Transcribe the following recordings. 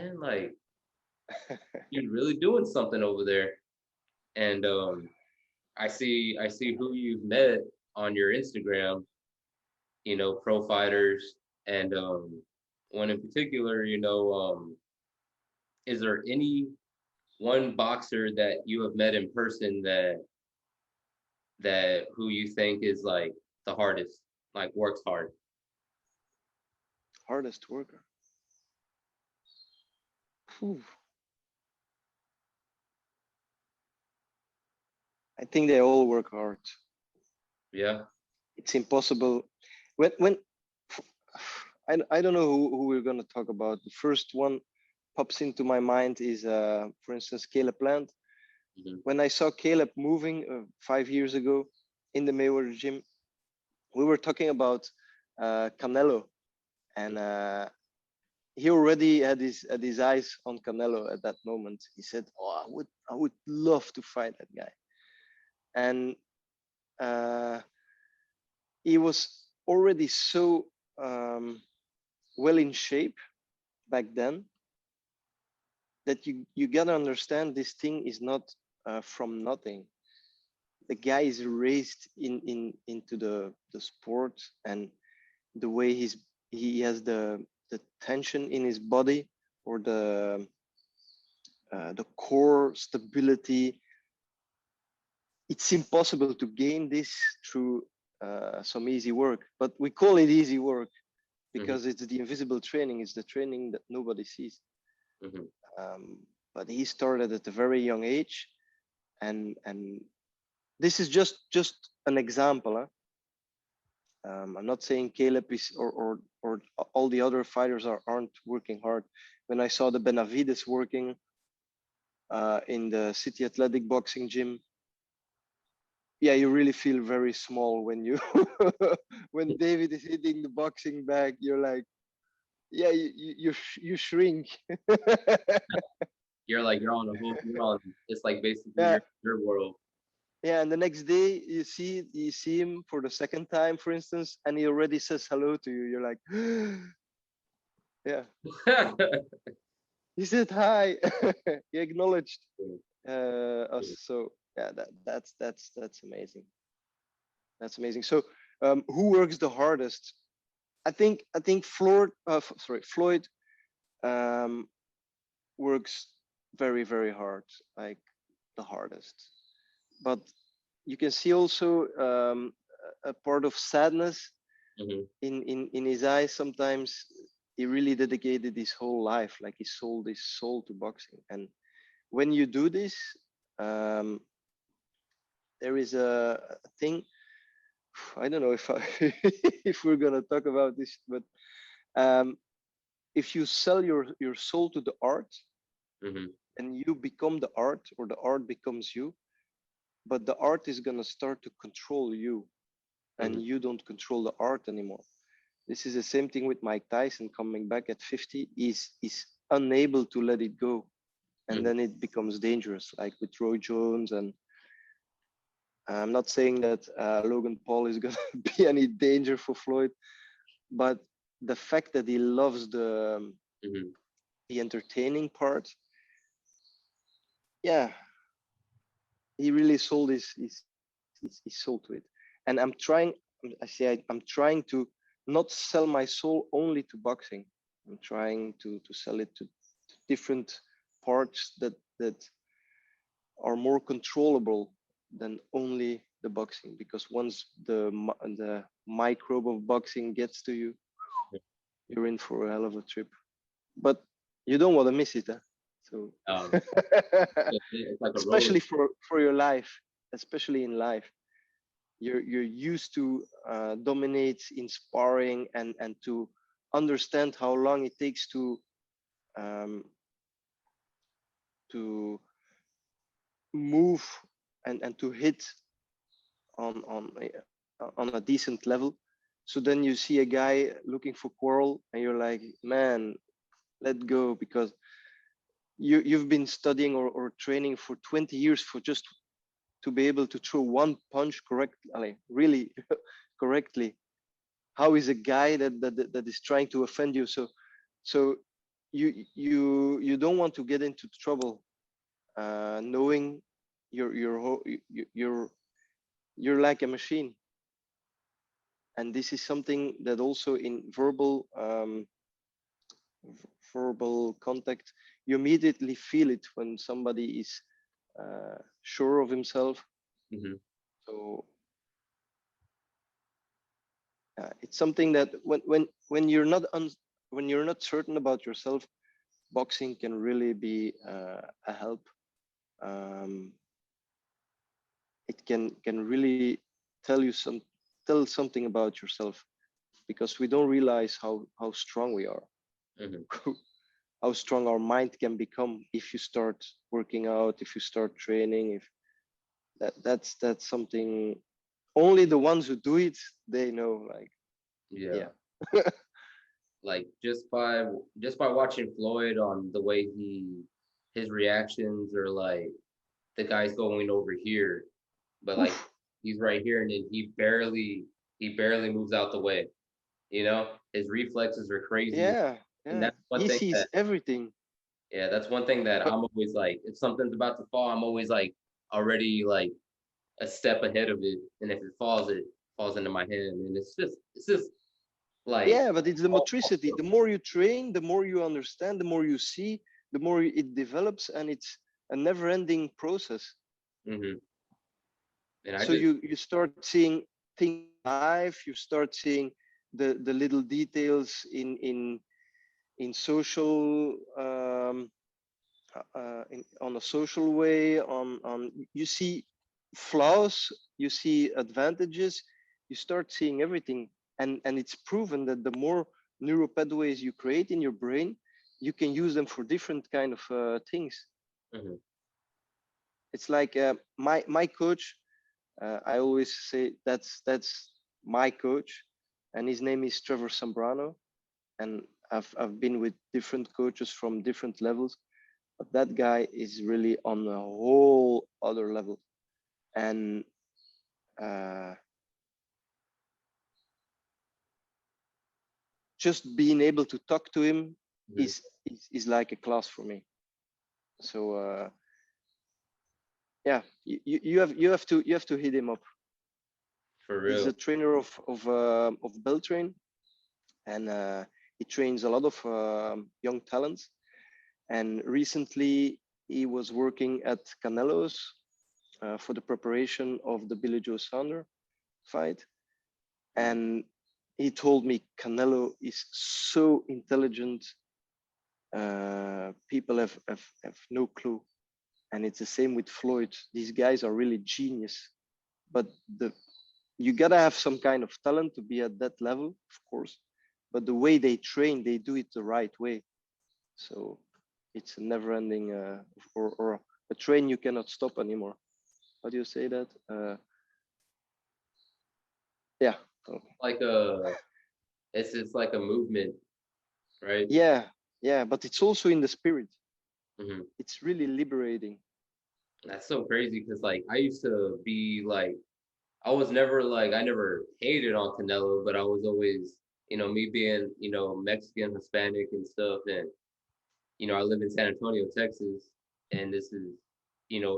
man, like you're really doing something over there. And I see who you've met on your Instagram, pro fighters, and one in particular, is there any one boxer that you have met in person that who you think is like the hardest, like works hard? Hardest worker. Phew. I think they all work hard. Yeah. It's impossible. When I don't know who we're gonna talk about. The first one pops into my mind is, for instance, Caleb Plant. Hmm. When I saw Caleb moving 5 years ago in the Mayweather gym, we were talking about Canelo, and he already had his eyes on Canelo at that moment. He said, "Oh, I would love to fight that guy," and uh, he was already so um, well in shape back then that you gotta understand this thing is not from nothing. The guy is raised into the sport, and the way he has the tension in his body, or the core stability. It's impossible to gain this through some easy work, but we call it easy work Hmm. because it's the invisible training. It's the training that nobody sees. Hmm. But he started at a very young age, and this is just an example. Huh? I'm not saying Caleb is or all the other fighters aren't working hard. When I saw the Benavides working in the City Athletic boxing gym, yeah, you really feel very small when you when David is hitting the boxing bag. You're like, yeah, you shrink. You're on a whole, you're on, it's like basically Yeah, your world. yeah. And the next day you see him for the second time, for instance, and he already says hello to you. You're like, yeah, he said hi. He acknowledged us. So yeah, that's amazing. That's amazing. So who works the hardest? I think Floyd um, works very hard, like the hardest. But you can see also a part of sadness Hmm. in his eyes. Sometimes he really dedicated his whole life, like he sold his soul to boxing. And when you do this, um, there is a thing. I don't know if if we're gonna talk about this, but um, if you sell your soul to the art, Hmm. and you become the art, or the art becomes you, but the art is gonna start to control you, Hmm. and you don't control the art anymore. This is the same thing with Mike Tyson coming back at 50. Is unable to let it go, and Hmm. then it becomes dangerous, like with Roy Jones. And I'm not saying that Logan Paul is gonna be any danger for Floyd, but the fact that he loves Hmm. the entertaining part, yeah, he really sold his soul to it. And I'm trying, I'm trying to not sell my soul only to boxing. I'm trying to sell it to different parts that are more controllable than only the boxing, because once the microbe of boxing gets to you, you're in for a hell of a trip. But you don't want to miss it, huh? So It's like a roller. especially for your life, especially in life, you're used to dominate in sparring, and to understand how long it takes um, to move, and to hit on a decent level. So then you see a guy looking for quarrel, and you're like, man, let go, because you've been studying or training for 20 years for just to be able to throw one punch correctly, really correctly. How is a guy that is trying to offend you? So you don't want to get into trouble, knowing you're you're like a machine. And this is something that also in verbal contact, you immediately feel it when somebody is sure of himself. Hmm. So it's something that when you're not when you're not certain about yourself, boxing can really be a help. Um, it can really tell you tell something about yourself, because we don't realize how strong we are, Hmm. how strong our mind can become if you start working out, if you start training. If that's something only the ones who do it, they know. Like, Yeah. yeah. Like just by watching Floyd on the way his reactions are like the guy's going over here, but like Oof. he's right here and then he barely moves out the way. His reflexes are crazy. Yeah, And yeah, that's one he thing sees that everything. yeah, that's one thing that I'm always like, if something's about to fall, I'm always like already like a step ahead of it. And if it falls into my hand. And it's just like Yeah, but it's the motricity. The more you train, the more you understand, the more you see, the more it develops, and it's a never-ending process. hmm. And I So just you start seeing things live. You start seeing the little details in social, on a social way. On you see flaws, you see advantages, you start seeing everything. And it's proven that the more neural pathways you create in your brain, you can use them for different kind of things. mhm. It's like my coach. I always say that's my coach, and his name is Trevor Sambrano. And I've been with different coaches from different levels, but that guy is really on a whole other level. And uh, just being able to talk to him Mhm. is like a class for me. So yeah, you have to hit him up. For He's real. a trainer of Beltrain, and he trains a lot of young talents. And recently, he was working at Canelo's for the preparation of the Billy Joe Saunders fight. Mhm. And he told me Canelo is so intelligent. People have no clue. And it's the same with Floyd. These guys are really genius. But the you gotta have some kind of talent to be at that level, of course. But the way they train, they do it the right way. So it's a never-ending, or a train you cannot stop anymore. How do you say that? Yeah. Oh, Like it's just like a movement, right? yeah, yeah. But it's also in the spirit. Hmm. It's really liberating. That's so crazy because like I used to be like I was never like I never hated on Canelo, but I was always me being Mexican, Hispanic, and stuff, and I live in San Antonio, Texas, and this is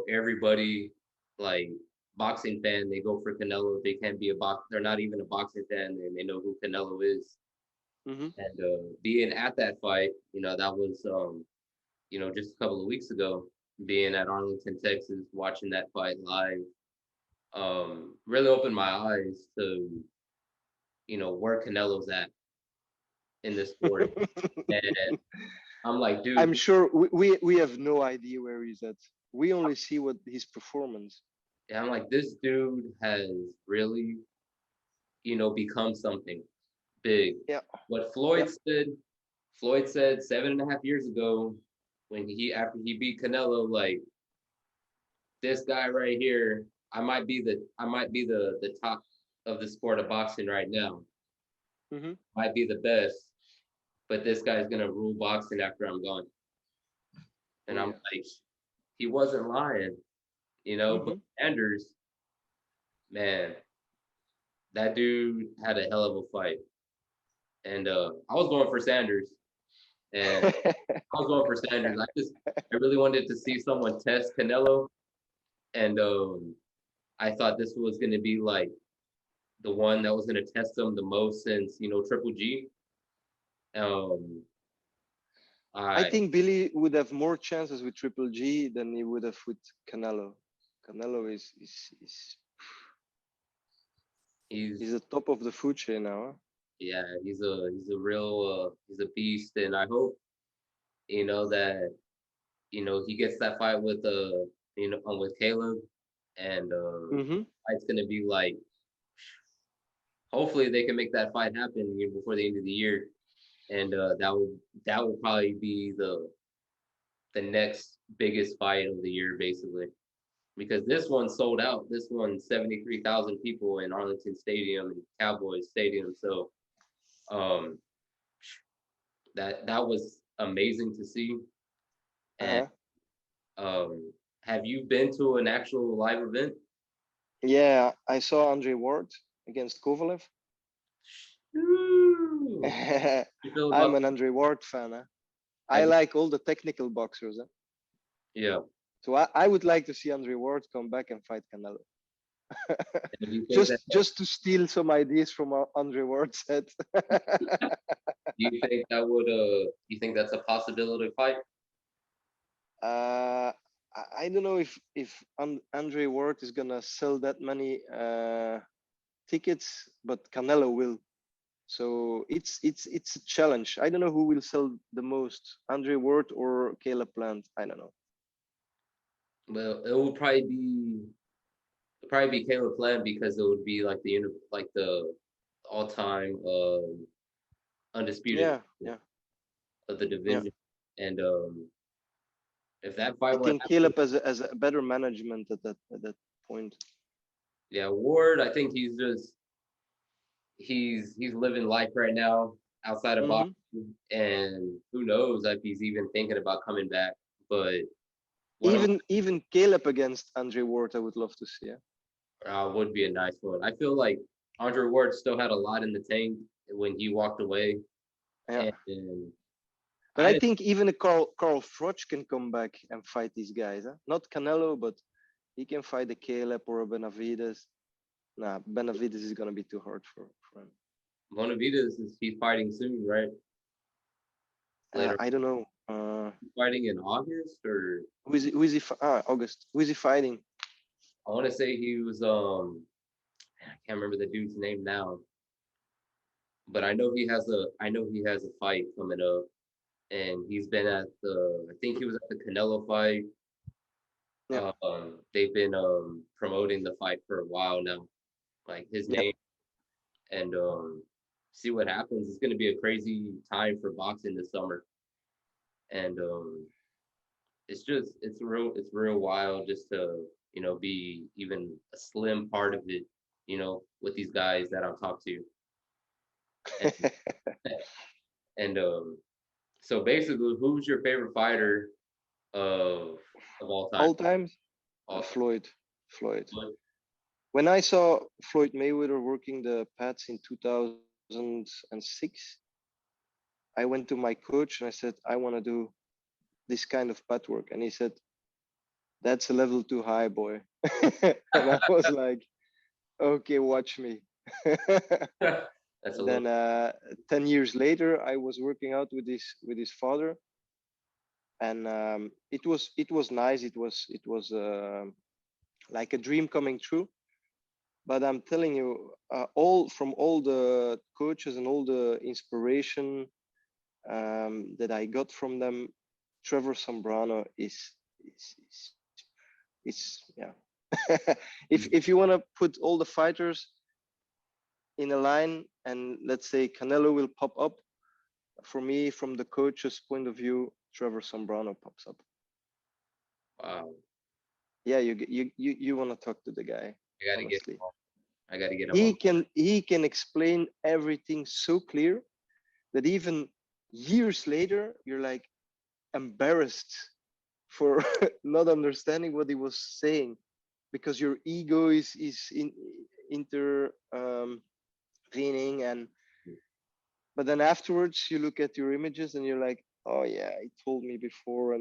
everybody like boxing fan. They go for Canelo. They can't be a box. They're not even a boxing fan, and they know who Canelo is. Hmm. And being at that fight, that was just a couple of weeks ago, being at Arlington, Texas, watching that fight live, really opened my eyes to where Canelo's at in this sport. And I'm like, dude, I'm sure we have no idea where he's at. We only see what his performance. I'm like, this dude has really become something big. Yeah, What yeah. Floyd said 7.5 years ago when after he beat Canelo, like this guy right here, I might be the top of the sport of boxing right now. Hmm. Might be the best, but this guy's gonna rule boxing after I'm gone. And Oh I'm yeah. like, he wasn't lying, but Hmm. Sanders, man, that dude had a hell of a fight. And I was going for Sanders. and I was going for Sanders. I really wanted to see someone test Canelo, and I thought this was going to be like the one that was going to test him the most since Triple G. Um, I I think Billy would have more chances with Triple G than he would have with Canelo. Canelo is he's he's the top of the food chain now. Huh? yeah, he's a real he's a beast, and I hope that he gets that fight with with Caleb, and Mm-hmm. fight's gonna be like, hopefully they can make that fight happen before the end of the year, and that will probably be the next biggest fight of the year, basically, because this one sold out. This one 73,000 people in Arlington Stadium and Cowboys Stadium. So um, that was amazing to see. And Uh-huh. have you been to an actual live event? Yeah, I saw Andre Ward against Kovalev. Ooh, you feel I'm about an Andre Ward fan. Huh? I have you, like all the technical boxers. Huh? yeah. So I would like to see Andre Ward come back and fight Canelo. And do you think that just to steal some ideas from Andre Ward's head. you think that's a possibility fight? uh, I don't know if Andre Ward is gonna sell that many tickets, but Canelo will. So it's a challenge. I don't know who will sell the most, Andre Ward or Caleb Plant. I don't know. Well, it would probably be Caleb Plant because it would be like the all-time undisputed Yeah, yeah, of the yeah. division. And if that fight I would think happen, Caleb has a better management at that point. yeah, Ward, I think he's living life right now outside of Hmm. boxing, and who knows if he's even thinking about coming back. But one of Even Caleb against Andre Ward, I would love to see. Yeah, would be a nice one. I feel like Andre Ward still had a lot in the tank when he walked away, yeah. and But I I didn't. think even a Carl Froch can come back and fight these guys. Huh? Not Canelo, but he can fight a Caleb or a Benavides. Nah, Benavides is gonna be too hard for him. Bonavides he's fighting soon, right? Later, I don't know. fighting in August, or Who is he? August. Who is he fighting? I want to say he was I can't remember the dude's name now, but I know he has a fight coming up, and he's been at I think he was at the Canelo fight. Yeah, They've been promoting the fight for a while now, like his yeah. name, and see what happens. It's going to be a crazy time for boxing this summer, and it's real wild just to be even a slim part of it, with these guys that I've talked to, and and so basically, who's your favorite fighter of all time? All times, All Floyd. Floyd. time. When I saw Floyd Mayweather working the pads in 2006, I went to my coach and I said, I want to do this kind of pad work. And he said, that's a level too high, boy. And I was like, okay, watch me. That's a little. Then 10 years later, I was working out with his father, and it was nice. It was like a dream coming true. But I'm telling you, all the coaches and all the inspiration that I got from them, Trevor Sombrano is yeah. If you want to put all the fighters in a line, and let's say Canelo will pop up, for me, from the coach's point of view, Trevor Sombrano pops up. Wow. Yeah, you want to talk to the guy, I gotta get honestly. I gotta get him on. He can explain everything so clear that even years later you're like embarrassed for not understanding what he was saying, because your ego is in inter training. And but then afterwards you look at your images and you're like, Oh yeah, he told me before, and